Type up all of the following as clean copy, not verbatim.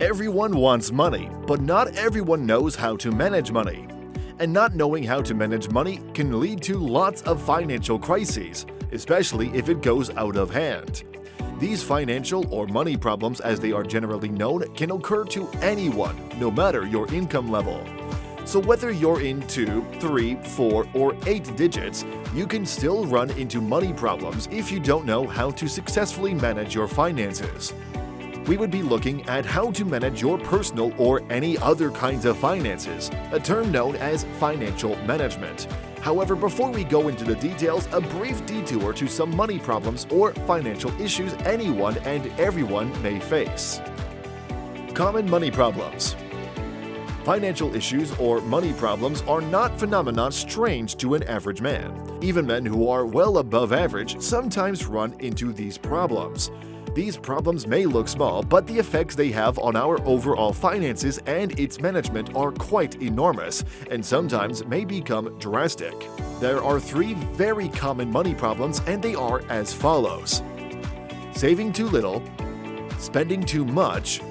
Everyone wants money, but not everyone knows how to manage money. And not knowing how to manage money can lead to lots of financial crises, especially if it goes out of hand. These financial or money problems, as they are generally known, can occur to anyone, no matter your income level. So whether you're in 2, 3, 4, or 8 digits, you can still run into money problems if you don't know how to successfully manage your finances. We would be looking at how to manage your personal or any other kinds of finances, a term known as financial management. However, before we go into the details, a brief detour to some money problems or financial issues anyone and everyone may face. Common money problems. Financial issues or money problems are not phenomena strange to an average man. Even men who are well above average sometimes run into these problems. These problems may look small, but the effects they have on our overall finances and its management are quite enormous, and sometimes may become drastic. There are 3 very common money problems, and they are as follows: saving too little, spending too much,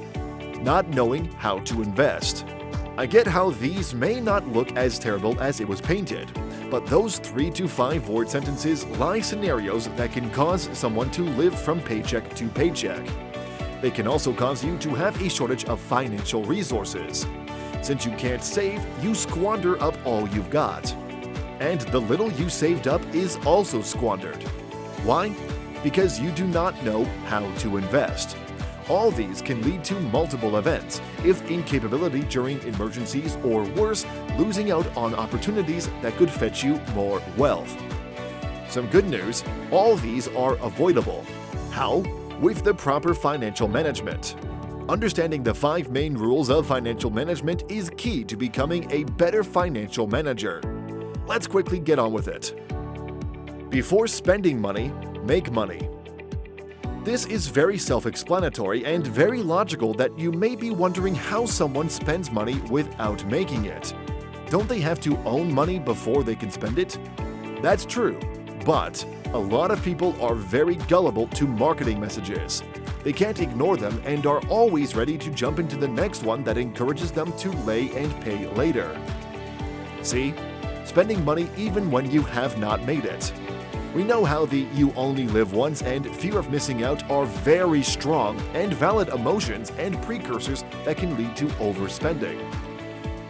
not knowing how to invest. I get how these may not look as terrible as it was painted, but those 3 to 5 word sentences lie scenarios that can cause someone to live from paycheck to paycheck. They can also cause you to have a shortage of financial resources. Since you can't save, you squander up all you've got. And the little you saved up is also squandered. Why? Because you do not know how to invest. All these can lead to multiple events, if incapability during emergencies, or worse, losing out on opportunities that could fetch you more wealth. Some good news, all these are avoidable. How? With the proper financial management. Understanding the 5 main rules of financial management is key to becoming a better financial manager. Let's quickly get on with it. Before spending money, make money. This is very self-explanatory and very logical that you may be wondering how someone spends money without making it. Don't they have to own money before they can spend it? That's true, but a lot of people are very gullible to marketing messages. They can't ignore them and are always ready to jump into the next one that encourages them to lay and pay later. See? Spending money even when you have not made it. We know how the "you only live once" and fear of missing out are very strong and valid emotions and precursors that can lead to overspending.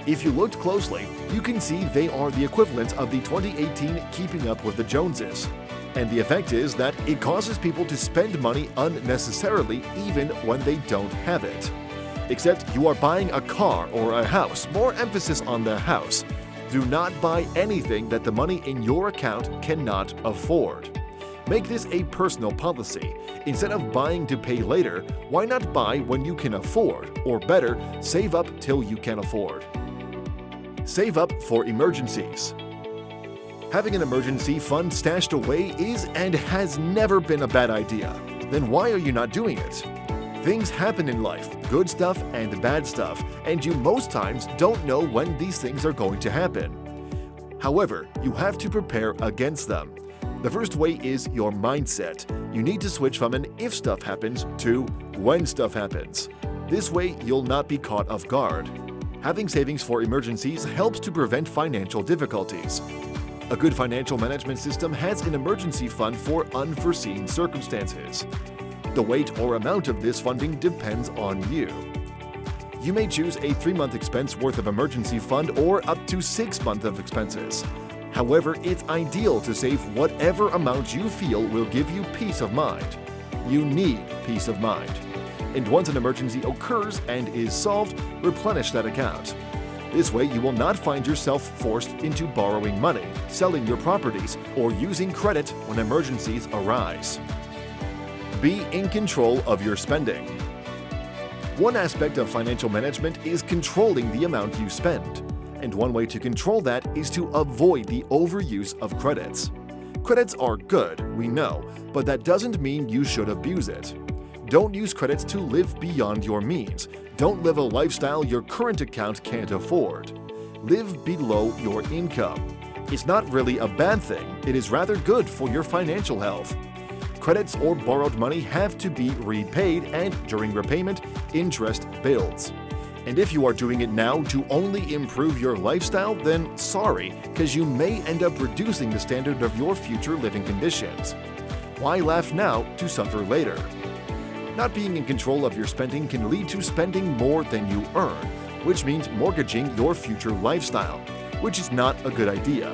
If you looked closely, you can see they are the equivalent of the 2018 Keeping Up with the Joneses. And the effect is that it causes people to spend money unnecessarily even when they don't have it. Except you are buying a car or a house, more emphasis on the house. Do not buy anything that the money in your account cannot afford. Make this a personal policy. Instead of buying to pay later, why not buy when you can afford? Or better, save up till you can afford. Save up for emergencies. Having an emergency fund stashed away is and has never been a bad idea. Then why are you not doing it? Things happen in life, good stuff and bad stuff, and you most times don't know when these things are going to happen. However, you have to prepare against them. The first way is your mindset. You need to switch from an "if stuff happens" to "when stuff happens." This way, you'll not be caught off guard. Having savings for emergencies helps to prevent financial difficulties. A good financial management system has an emergency fund for unforeseen circumstances. The weight or amount of this funding depends on you. You may choose a 3-month expense worth of emergency fund or up to 6 months of expenses. However, it's ideal to save whatever amount you feel will give you peace of mind. You need peace of mind. And once an emergency occurs and is solved, replenish that account. This way, you will not find yourself forced into borrowing money, selling your properties, or using credit when emergencies arise. Be in control of your spending. One aspect of financial management is controlling the amount you spend. And one way to control that is to avoid the overuse of credits. Credits are good, we know, but that doesn't mean you should abuse it. Don't use credits to live beyond your means. Don't live a lifestyle your current account can't afford. Live below your income. It's not really a bad thing, it is rather good for your financial health. credits or borrowed money have to be repaid, and during repayment, interest builds. And if you are doing it now to only improve your lifestyle, then sorry, because you may end up reducing the standard of your future living conditions. Why laugh now to suffer later? Not being in control of your spending can lead to spending more than you earn, which means mortgaging your future lifestyle, which is not a good idea.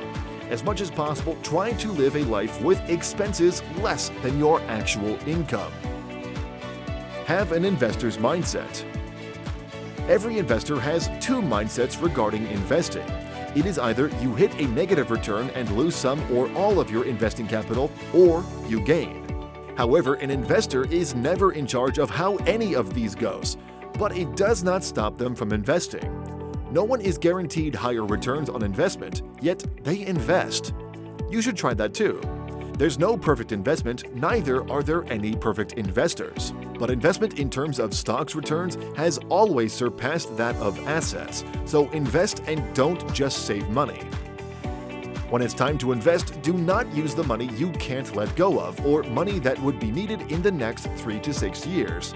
As much as possible, try to live a life with expenses less than your actual income. Have an investor's mindset. Every investor has two mindsets regarding investing. It is either you hit a negative return and lose some or all of your investing capital, or you gain. However, an investor is never in charge of how any of these goes, but it does not stop them from investing. No one is guaranteed higher returns on investment, yet they invest. You should try that too. There's no perfect investment, neither are there any perfect investors. But investment in terms of stocks returns has always surpassed that of assets, so invest and don't just save money. When it's time to invest, do not use the money you can't let go of or money that would be needed in the next 3 to 6 years.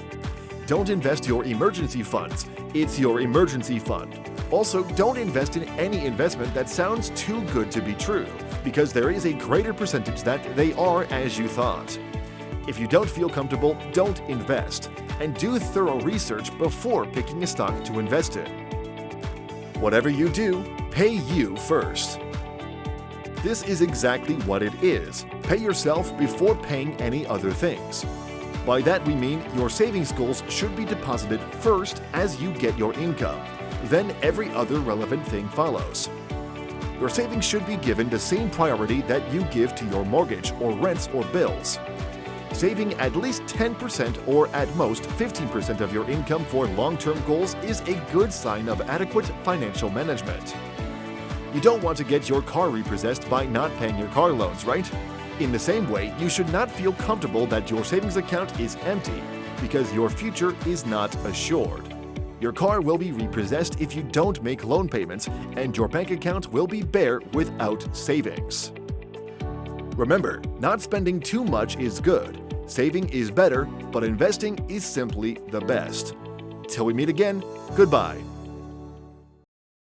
Don't invest your emergency funds. It's your emergency fund. Also, don't invest in any investment that sounds too good to be true, because there is a greater percentage that they are as you thought. If you don't feel comfortable, don't invest, and do thorough research before picking a stock to invest in. Whatever you do, pay you first. This is exactly what it is. Pay yourself before paying any other things. By that we mean your savings goals should be deposited first as you get your income. Then every other relevant thing follows. Your savings should be given the same priority that you give to your mortgage or rents or bills. Saving at least 10% or at most 15% of your income for long-term goals is a good sign of adequate financial management. You don't want to get your car repossessed by not paying your car loans, right? In the same way, you should not feel comfortable that your savings account is empty because your future is not assured. Your car will be repossessed if you don't make loan payments, and your bank account will be bare without savings. Remember, not spending too much is good. Saving is better, but investing is simply the best. Till we meet again, goodbye.